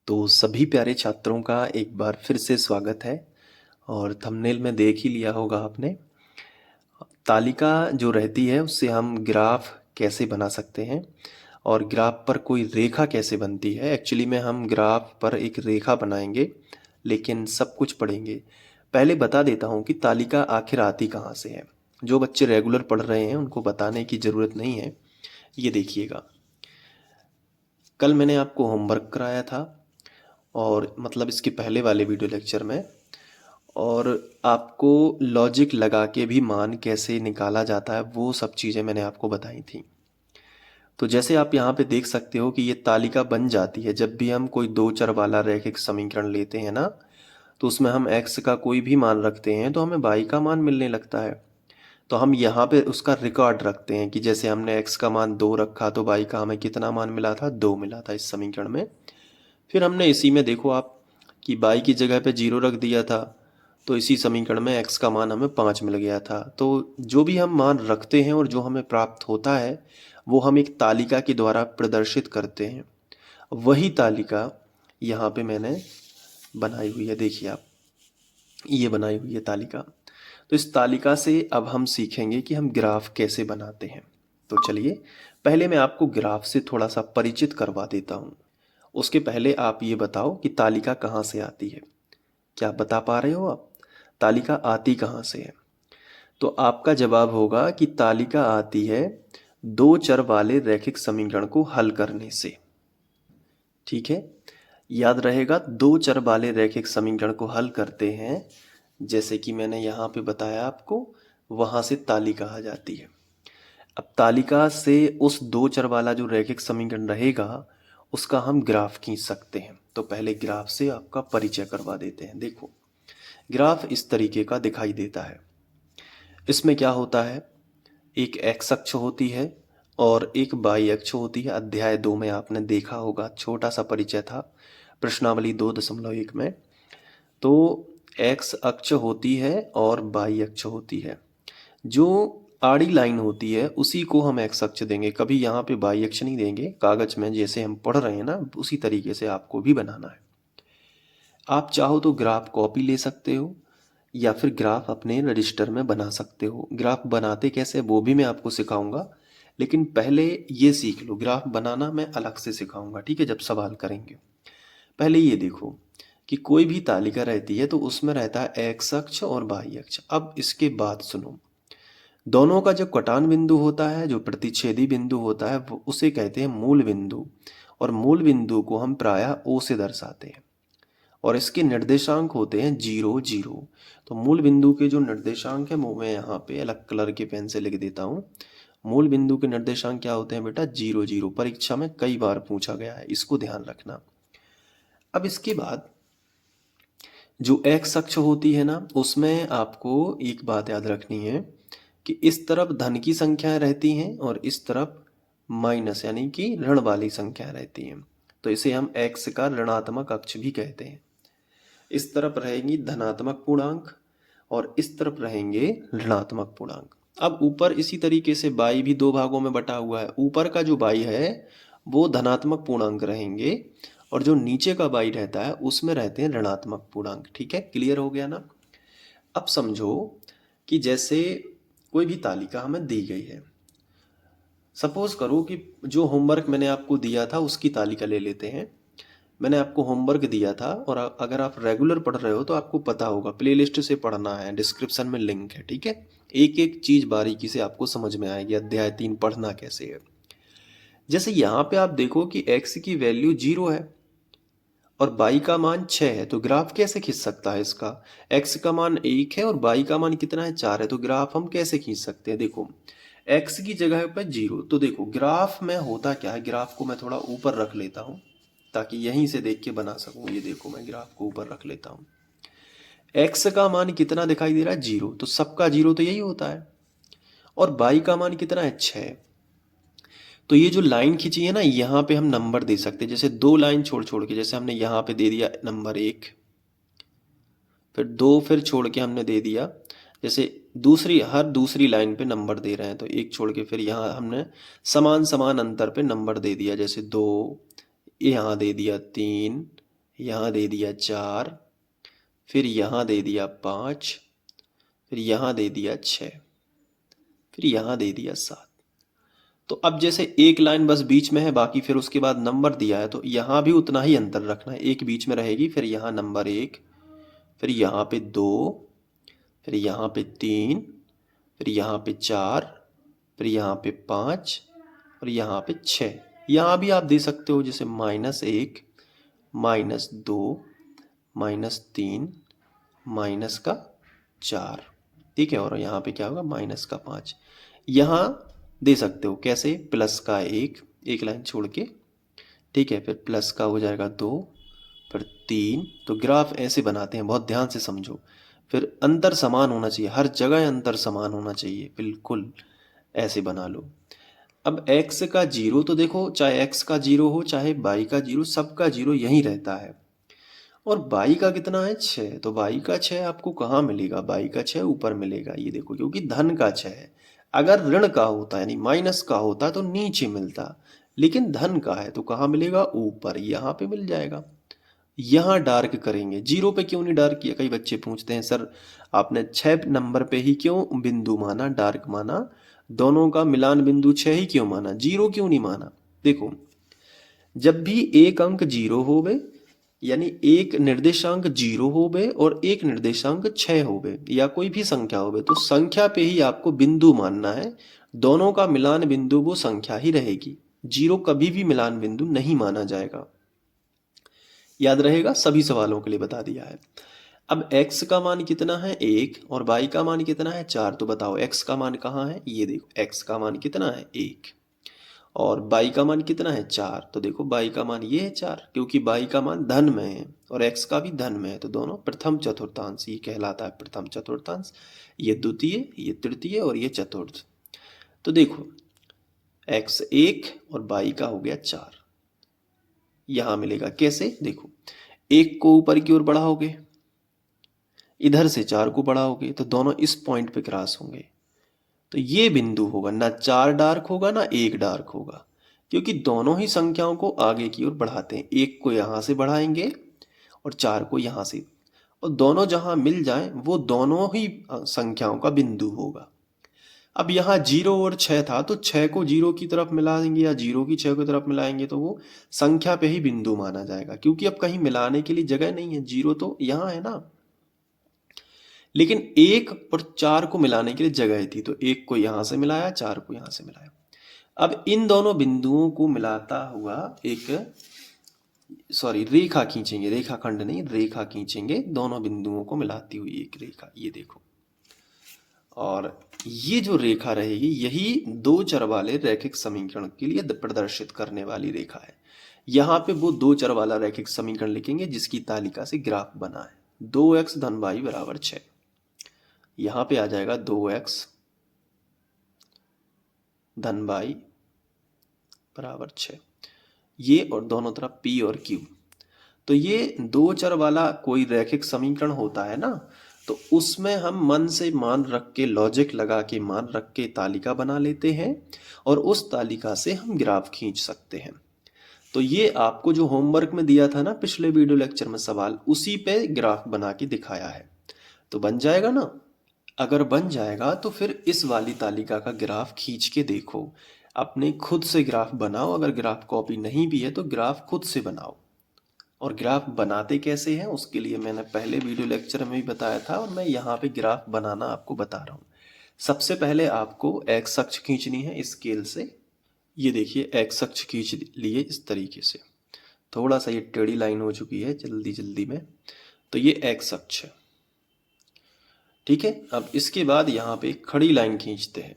तो सभी प्यारे छात्रों का एक बार फिर से स्वागत है। और थंबनेल में देख ही लिया होगा आपने। तालिका जो रहती है उससे हम ग्राफ कैसे बना सकते हैं और ग्राफ पर कोई रेखा कैसे बनती है। एक्चुअली में हम ग्राफ पर एक रेखा बनाएंगे, लेकिन सब कुछ पढ़ेंगे। पहले बता देता हूँ कि तालिका आखिर आती कहाँ से है। जो बच्चे रेगुलर पढ़ रहे हैं उनको बताने की ज़रूरत नहीं है। ये देखिएगा, कल मैंने आपको होमवर्क कराया था, और मतलब इसके पहले वाले वीडियो लेक्चर में, और आपको लॉजिक लगा के भी मान कैसे निकाला जाता है वो सब चीज़ें मैंने आपको बताई थी। तो जैसे आप यहाँ पे देख सकते हो कि ये तालिका बन जाती है जब भी हम कोई दो चर वाला रैखिक समीकरण लेते हैं ना, तो उसमें हम x का कोई भी मान रखते हैं तो हमें y का मान मिलने लगता है। तो हम यहाँ पे उसका रिकॉर्ड रखते हैं कि जैसे हमने x का मान 2 रखा तो y का हमें कितना मान मिला था, 2 मिला था इस समीकरण में। फिर हमने इसी में देखो आप कि y की जगह पे 0 रख दिया था, तो इसी समीकरण में x का मान हमें 5 मिल गया था। तो जो भी हम मान रखते हैं और जो हमें प्राप्त होता है वो हम एक तालिका के द्वारा प्रदर्शित करते हैं। वही तालिका यहाँ पे मैंने बनाई हुई है, देखिए आप, ये बनाई हुई है तालिका। तो इस तालिका से अब हम सीखेंगे कि हम ग्राफ कैसे बनाते हैं। तो चलिए पहले मैं आपको ग्राफ से थोड़ा सा परिचित करवा देता हूँ। उसके पहले आप ये बताओ कि तालिका कहाँ से आती है। क्या बता पा रहे हो आप, तालिका आती कहाँ से है? तो आपका जवाब होगा कि तालिका आती है दो चर वाले रैखिक समीकरण को हल करने से। ठीक है, याद रहेगा, दो चर वाले रैखिक समीकरण को हल करते हैं, जैसे कि मैंने यहाँ पे बताया आपको, वहाँ से तालिका आ जाती है। अब तालिका से उस दो चर वाला जो रैखिक समीकरण रहेगा उसका हम ग्राफ खींच सकते हैं। तो पहले ग्राफ से आपका परिचय करवा देते हैं। देखो, ग्राफ इस तरीके का दिखाई देता है। इसमें क्या होता है, एक एक्स अक्ष होती है और एक वाई अक्ष होती है। अध्याय 2 में आपने देखा होगा, छोटा सा परिचय था प्रश्नावली 2.1 में। तो एक्स अक्ष होती है और वाई अक्ष होती है। जो आड़ी लाइन होती है उसी को हम एक्स अक्ष देंगे, कभी यहाँ पे वाई अक्ष नहीं देंगे। कागज में जैसे हम पढ़ रहे हैं ना उसी तरीके से आपको भी बनाना है। आप चाहो तो ग्राफ कॉपी ले सकते हो या फिर ग्राफ अपने रजिस्टर में बना सकते हो। ग्राफ बनाते कैसे वो भी मैं आपको सिखाऊंगा, लेकिन पहले ये सीख लो, ग्राफ बनाना मैं अलग से सिखाऊंगा, ठीक है, जब सवाल करेंगे। पहले ये देखो कि कोई भी तालिका रहती है तो उसमें रहता है एक्स अक्ष और वाई अक्ष। अब इसके बाद सुनो, दोनों का जो कटान बिंदु होता है, जो प्रतिच्छेदी बिंदु होता है, वो उसे कहते हैं मूल बिंदु। और मूल बिंदु को हम प्रायः ओ से दर्शाते हैं और इसके निर्देशांक होते हैं 0 0। तो मूल बिंदु के जो निर्देशांक है वो मैं यहाँ पे अलग कलर के पेन से लिख देता हूँ। मूल बिंदु के निर्देशांक क्या होते हैं बेटा, 0 0। परीक्षा में कई बार पूछा गया है, इसको ध्यान रखना। अब इसके बाद जो एक्स अक्ष होती है ना, उसमें आपको एक बात याद रखनी है कि इस तरफ धन की संख्याएं रहती हैं और इस तरफ माइनस यानी कि ऋण वाली संख्याएं रहती हैं। तो इसे हम एक्स का ऋणात्मक अक्ष भी कहते हैं। इस तरफ रहेंगी धनात्मक पूर्णांक और इस तरफ रहेंगे ऋणात्मक पूर्णांक। अब ऊपर इसी तरीके से बाई भी दो भागों में बटा हुआ है। ऊपर का जो बाई है वो धनात्मक पूर्णांक रहेंगे और जो नीचे का बाई रहता है उसमें रहते हैं ऋणात्मक पूर्णांक। ठीक है, क्लियर हो गया ना? अब समझो कि जैसे कोई भी तालिका हमें दी गई है। सपोज करो कि जो होमवर्क मैंने आपको दिया था उसकी तालिका ले लेते हैं। मैंने आपको होमवर्क दिया था और अगर आप रेगुलर पढ़ रहे हो तो आपको पता होगा, प्लेलिस्ट से पढ़ना है, डिस्क्रिप्शन में लिंक है। ठीक है, एक एक चीज बारीकी से आपको समझ में आएगी। अध्याय 3 पढ़ना कैसे है। जैसे यहाँ पे आप देखो कि x की वैल्यू 0 है और y का मान 6 है, तो ग्राफ कैसे खींच सकता है इसका? x का मान 1 है और y का मान कितना है, 4 है, तो ग्राफ हम कैसे खींच सकते हैं? देखो, x की जगह पर 0। तो देखो ग्राफ में होता क्या है, ग्राफ को मैं थोड़ा ऊपर रख लेता हूँ ताकि यहीं से देख के बना सकूं। ये देखो, मैं ग्राफ को ऊपर रख लेता हूँ। x का मान कितना दिखाई दे रहा है, 0, तो सबका 0 तो यही होता है। और y का मान कितना है, 6। तो ये जो लाइन खींची है ना, यहाँ पे हम नंबर दे सकते हैं। जैसे दो लाइन छोड़ छोड़ के, जैसे हमने यहाँ पे दे दिया नंबर 1, फिर 2, फिर छोड़ के हमने दे दिया, जैसे हर दूसरी लाइन पे नंबर दे रहे हैं तो 1 छोड़ के फिर यहाँ हमने समान समान अंतर पे नंबर दे दिया। जैसे 2, यहाँ दे दिया 3, यहाँ दे दिया 4, फिर यहाँ दे दिया 5, फिर यहाँ दे दिया 6, फिर यहाँ दे दिया 7। तो अब जैसे एक लाइन बस बीच में है, बाकी फिर उसके बाद नंबर दिया है, तो यहाँ भी उतना ही अंतर रखना है, एक बीच में रहेगी, फिर यहाँ नंबर 1, फिर यहाँ पे 2, फिर यहाँ पे 3, फिर यहाँ पे 4, फिर यहाँ पे 5 और यहाँ पे 6। यहाँ भी आप दे सकते हो जैसे -1, -2, -3, -4, ठीक है। और यहाँ पे क्या होगा, -5। यहाँ दे सकते हो कैसे, प्लस का 1, एक लाइन छोड़ के, ठीक है, फिर प्लस का हो जाएगा 2, फिर 3। तो ग्राफ ऐसे बनाते हैं, बहुत ध्यान से समझो। फिर अंतर समान होना चाहिए, हर जगह अंतर समान होना चाहिए, बिल्कुल ऐसे बना लो। अब x का 0 तो देखो, चाहे x का 0 हो चाहे y का 0, सबका 0 यही रहता है। और y का कितना है, 6, तो y का 6 आपको कहाँ मिलेगा, y का 6 ऊपर मिलेगा, ये देखो, क्योंकि धन का 6 है। अगर ऋण का होता यानी माइनस का होता तो नीचे मिलता, लेकिन धन का है तो कहाँ मिलेगा, ऊपर, यहाँ पे मिल जाएगा। यहाँ डार्क करेंगे, 0 पे क्यों नहीं डार्क किया, कई बच्चे पूछते हैं सर आपने 6 नंबर पे ही क्यों बिंदु माना, डार्क माना, दोनों का मिलान बिंदु 6 ही क्यों माना, 0 क्यों नहीं माना। देखो, जब भी एक अंक 0 होवे, यानी एक निर्देशांक 0 होवे और एक निर्देशांक 6 होवे, या कोई भी संख्या होवे, तो संख्या पे ही आपको बिंदु मानना है। दोनों का मिलान बिंदु वो संख्या ही रहेगी, 0 कभी भी मिलान बिंदु नहीं माना जाएगा। याद रहेगा, सभी सवालों के लिए बता दिया है। अब x का मान कितना है, 1, और y का मान कितना है, 4। तो बताओ x का मान कहाँ है, ये देखो, x का मान कितना है, 1, और y का मान कितना है, 4। तो देखो y का मान ये है 4, क्योंकि y का मान धन में है और x का भी धन में है, तो दोनों प्रथम चतुर्थांश, ये कहलाता है प्रथम चतुर्थांश। ये द्वितीय, ये तृतीय और ये चतुर्थ। तो देखो x 1 और y का हो गया 4। यहां मिलेगा कैसे, देखो, 1 को ऊपर की ओर बढ़ाओगे, इधर से 4 को बढ़ाओगे, तो दोनों इस पॉइंट पे क्रॉस होंगे। तो ये बिंदु होगा, ना 4 डार्क होगा ना 1 डार्क होगा, क्योंकि दोनों ही संख्याओं को आगे की ओर बढ़ाते हैं। 1 को यहां से बढ़ाएंगे और 4 को यहां से, और दोनों जहां मिल जाएं वो दोनों ही संख्याओं का बिंदु होगा। अब यहाँ 0 और 6 था, तो 6 को 0 की तरफ मिलाएंगे या 0 की 6 की तरफ मिलाएंगे, तो वो संख्या पे ही बिंदु माना जाएगा, क्योंकि अब कहीं मिलाने के लिए जगह नहीं है, 0 तो यहाँ है ना। लेकिन 1 और 4 को मिलाने के लिए जगह थी, तो 1 को यहां से मिलाया, 4 को यहां से मिलाया। अब इन दोनों बिंदुओं को मिलाता हुआ एक रेखा खींचेंगे, रेखाखंड नहीं, रेखा खींचेंगे, दोनों बिंदुओं को मिलाती हुई एक रेखा, ये देखो। और ये जो रेखा रहेगी यही दो चर वाले रैखिक समीकरण के लिए प्रदर्शित करने वाली रेखा है। यहाँ पे वो दो चर वाला रैखिक समीकरण लिखेंगे जिसकी तालिका से ग्राफ बना है। 2x धन y बराबर 6। यहाँ पे आ जाएगा 2x धन y बराबर 6, ये, और दोनों तरफ p और q। तो ये दो चर वाला कोई रैखिक समीकरण होता है ना, तो उसमें हम मन से मान रख के, लॉजिक लगा के मान रख के तालिका बना लेते हैं, और उस तालिका से हम ग्राफ खींच सकते हैं। तो ये आपको जो होमवर्क में दिया था ना पिछले वीडियो लेक्चर में सवाल, उसी पे ग्राफ बना के दिखाया है। तो बन जाएगा ना। अगर बन जाएगा तो फिर इस वाली तालिका का ग्राफ खींच के देखो, अपने खुद से ग्राफ बनाओ। अगर ग्राफ कॉपी नहीं भी है तो ग्राफ खुद से बनाओ। और ग्राफ बनाते कैसे हैं उसके लिए मैंने पहले वीडियो लेक्चर में भी बताया था, और मैं यहाँ पे ग्राफ बनाना आपको बता रहा हूँ। सबसे पहले आपको एक्स अक्ष खींचनी है स्केल से। ये देखिए एक्स अक्ष खींच लिए इस तरीके से। थोड़ा सा ये टेढ़ी लाइन हो चुकी है जल्दी जल्दी में, तो ये एक्स अक्ष है, ठीक है। अब इसके बाद यहाँ पे खड़ी लाइन खींचते हैं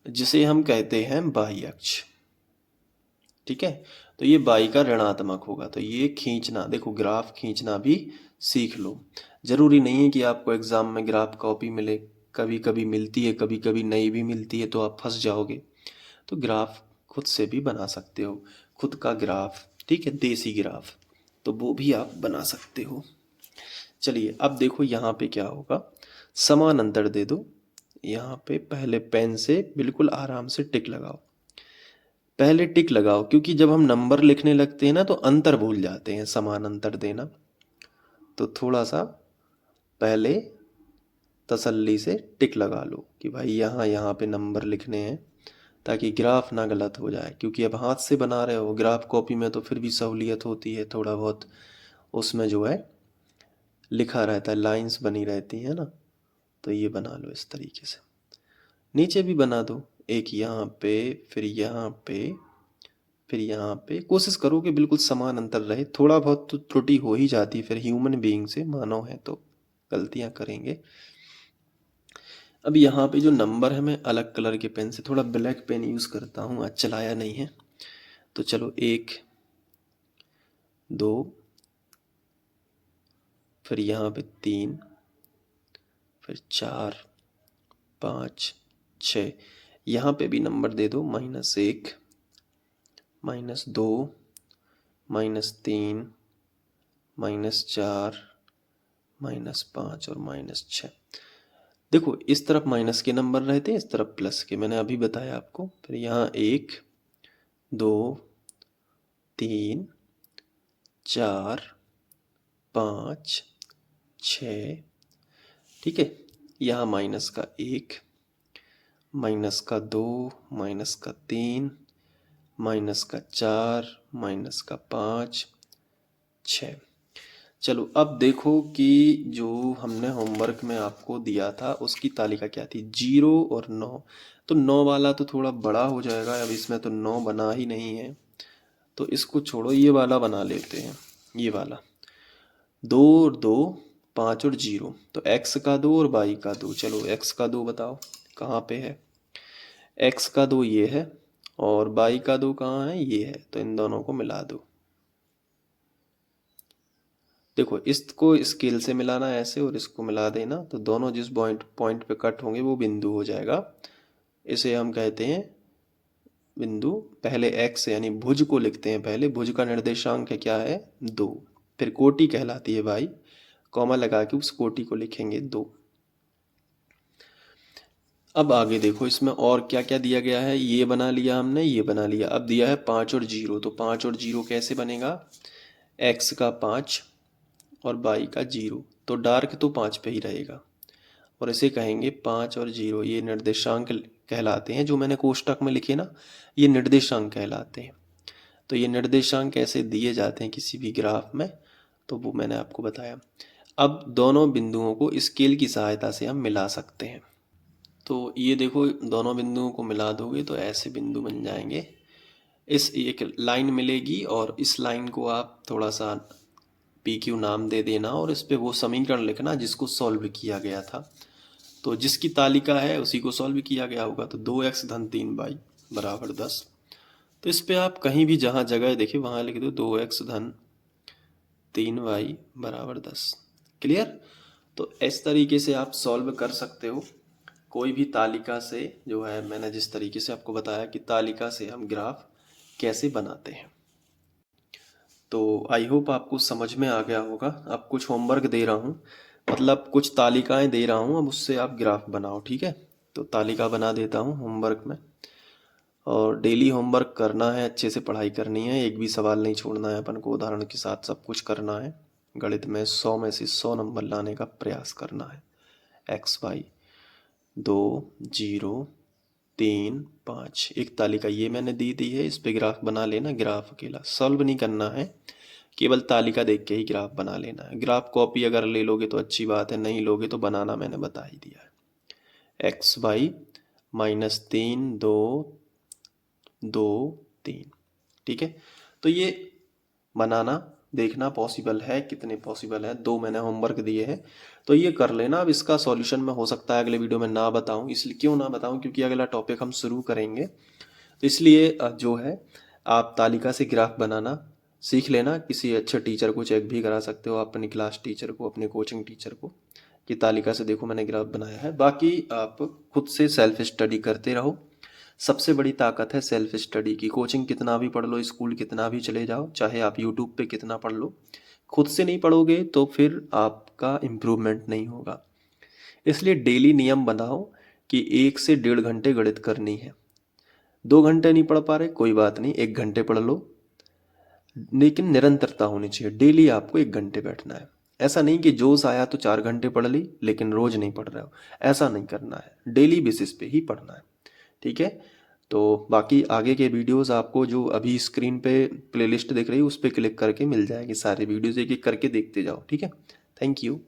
जिसे हम कहते हैं बाह्य अक्ष, ठीक है। तो ये बाई का ऋणात्मक होगा, तो ये खींचना, देखो ग्राफ खींचना भी सीख लो। जरूरी नहीं है कि आपको एग्जाम में ग्राफ कॉपी मिले, कभी कभी मिलती है, कभी कभी नहीं भी मिलती है, तो आप फंस जाओगे। तो ग्राफ खुद से भी बना सकते हो, खुद का ग्राफ, ठीक है, देसी ग्राफ, तो वो भी आप बना सकते हो। चलिए अब देखो यहाँ पे क्या होगा, समान अंतर दे दो। यहाँ पे पहले पेन से बिल्कुल आराम से टिक लगाओ। पहले टिक लगाओ, क्योंकि जब हम नंबर लिखने लगते हैं ना तो अंतर भूल जाते हैं, समान अंतर देना। तो थोड़ा सा पहले तसल्ली से टिक लगा लो कि भाई यहाँ यहाँ पे नंबर लिखने हैं, ताकि ग्राफ ना गलत हो जाए। क्योंकि अब हाथ से बना रहे हो, ग्राफ कॉपी में तो फिर भी सहूलियत होती है थोड़ा बहुत, उसमें जो है लिखा रहता है, लाइंस बनी रहती है ना। तो ये बना लो इस तरीके से। नीचे भी बना दो, एक यहाँ पे, फिर यहाँ पे, फिर यहाँ पे। कोशिश करो कि बिल्कुल समान अंतर रहे। थोड़ा बहुत तो त्रुटि हो ही जाती है, फिर ह्यूमन बीइंग से, मानव है तो गलतियाँ करेंगे। अब यहाँ पे जो नंबर है, मैं अलग कलर के पेन से, थोड़ा ब्लैक पेन यूज़ करता हूँ, आज चलाया नहीं है। तो चलो 1 2, फिर यहाँ पे 3, फिर 4 5 6। यहाँ पे भी नंबर दे दो, -1 -2 -3 -4 -5 और -6। देखो इस तरफ माइनस के नंबर रहते हैं, इस तरफ प्लस के, मैंने अभी बताया आपको। फिर यहाँ 1 2 3 4 5 6, ठीक है। यहाँ माइनस का 1, -2, -3, -4, -5 6। चलो अब देखो कि जो हमने होमवर्क में आपको दिया था उसकी तालिका क्या थी, 0 और 9। तो 9 वाला तो थोड़ा बड़ा हो जाएगा, अब इसमें तो 9 बना ही नहीं है, तो इसको छोड़ो, ये वाला बना लेते हैं। ये वाला 2 और 2 5 और 0, तो x का 2 और y का 2। चलो x का 2 बताओ कहाँ पे है। x का 2 ये है, और y का 2 कहाँ है, ये है। तो इन दोनों को मिला दो। देखो इसको स्केल से मिलाना है ऐसे, और इसको मिला देना, तो दोनों जिस पॉइंट पे कट होंगे वो बिंदु हो जाएगा। इसे हम कहते हैं बिंदु। पहले x यानी भुज को लिखते हैं, पहले भुज का निर्देशांक है क्या है, 2। फिर कोटि कहलाती है भाई, कॉमा लगा के उस कोटि को लिखेंगे 2। अब आगे देखो इसमें और क्या क्या दिया गया है। ये बना लिया हमने, ये बना लिया। अब दिया है 5 और 0, तो 5 और 0 कैसे बनेगा, x का 5 और y का 0, तो डार्क तो 5 पे ही रहेगा, और इसे कहेंगे 5 और 0। ये निर्देशांक कहलाते हैं, जो मैंने कोष्टक में लिखे ना, ये निर्देशांक कहलाते हैं। तो ये निर्देशांक कैसे दिए जाते हैं किसी भी ग्राफ में, तो वो मैंने आपको बताया। अब दोनों बिंदुओं को स्केल की सहायता से हम मिला सकते हैं। तो ये देखो दोनों बिंदुओं को मिला दोगे तो ऐसे बिंदु बन जाएंगे। इस एक लाइन मिलेगी, और इस लाइन को आप थोड़ा सा PQ नाम दे देना, और इस पे वो समीकरण लिखना जिसको सॉल्व किया गया था। तो जिसकी तालिका है उसी को सॉल्व किया गया होगा। तो 2x धन 3y बराबर 10। तो इस पे आप कहीं भी जहाँ जगह देखिए वहाँ लिख दो 2x धन 3y बराबर 10। क्लियर। तो इस तरीके से आप सॉल्व कर सकते हो कोई भी तालिका से, जो है मैंने जिस तरीके से आपको बताया कि तालिका से हम ग्राफ कैसे बनाते हैं। तो आई होप आपको समझ में आ गया होगा। अब कुछ होमवर्क दे रहा हूँ, मतलब कुछ तालिकाएं दे रहा हूँ, अब उससे आप ग्राफ बनाओ, ठीक है। तो तालिका बना देता हूँ होमवर्क में, और डेली होमवर्क करना है, अच्छे से पढ़ाई करनी है, एक भी सवाल नहीं छोड़ना है अपन को, उदाहरण के साथ सब कुछ करना है। गणित में 100 में से 100 नंबर लाने का प्रयास करना है। XY 2 0 3 5, एक तालिका ये मैंने दी है, इस पे ग्राफ बना लेना। ग्राफ अकेला सॉल्व नहीं करना है, केवल तालिका देख के ही ग्राफ बना लेना है। ग्राफ कॉपी अगर ले लोगे तो अच्छी बात है, नहीं लोगे तो बनाना मैंने बता ही दिया है। XY -3 2 2 3, ठीक है। तो ये बनाना देखना पॉसिबल है, कितने पॉसिबल है। 2 मैंने होमवर्क दिए हैं, तो ये कर लेना। अब इसका सॉल्यूशन मैं हो सकता है अगले वीडियो में ना बताऊं, इसलिए क्यों ना बताऊं, क्योंकि अगला टॉपिक हम शुरू करेंगे। तो इसलिए जो है आप तालिका से ग्राफ बनाना सीख लेना। किसी अच्छे टीचर को चेक भी करा सकते हो, अपनी क्लास टीचर को, अपने कोचिंग टीचर को, कि तालिका से देखो मैंने ग्राफ बनाया है। बाकी आप खुद से सेल्फ स्टडी करते रहो। सबसे बड़ी ताकत है सेल्फ स्टडी की। कोचिंग कितना भी पढ़ लो, स्कूल कितना भी चले जाओ, चाहे आप यूट्यूब पे कितना पढ़ लो, खुद से नहीं पढ़ोगे तो फिर आपका इम्प्रूवमेंट नहीं होगा। इसलिए डेली नियम बनाओ कि 1 से 1.5 घंटे गणित करनी है। 2 घंटे नहीं पढ़ पा रहे, कोई बात नहीं, 1 घंटे पढ़ लो, लेकिन निरंतरता होनी चाहिए। डेली आपको 1 घंटे बैठना है। ऐसा नहीं कि जोश आया तो 4 घंटे पढ़ ली लेकिन रोज नहीं पढ़ रहे हो, ऐसा नहीं करना है, डेली बेसिस पे ही पढ़ना है। ठीक है। तो बाकी आगे के वीडियोस आपको जो अभी स्क्रीन पे प्लेलिस्ट दिख रही है उस पर क्लिक करके मिल जाएगी, सारे वीडियोस एक एक करके देखते जाओ। ठीक है। Thank you.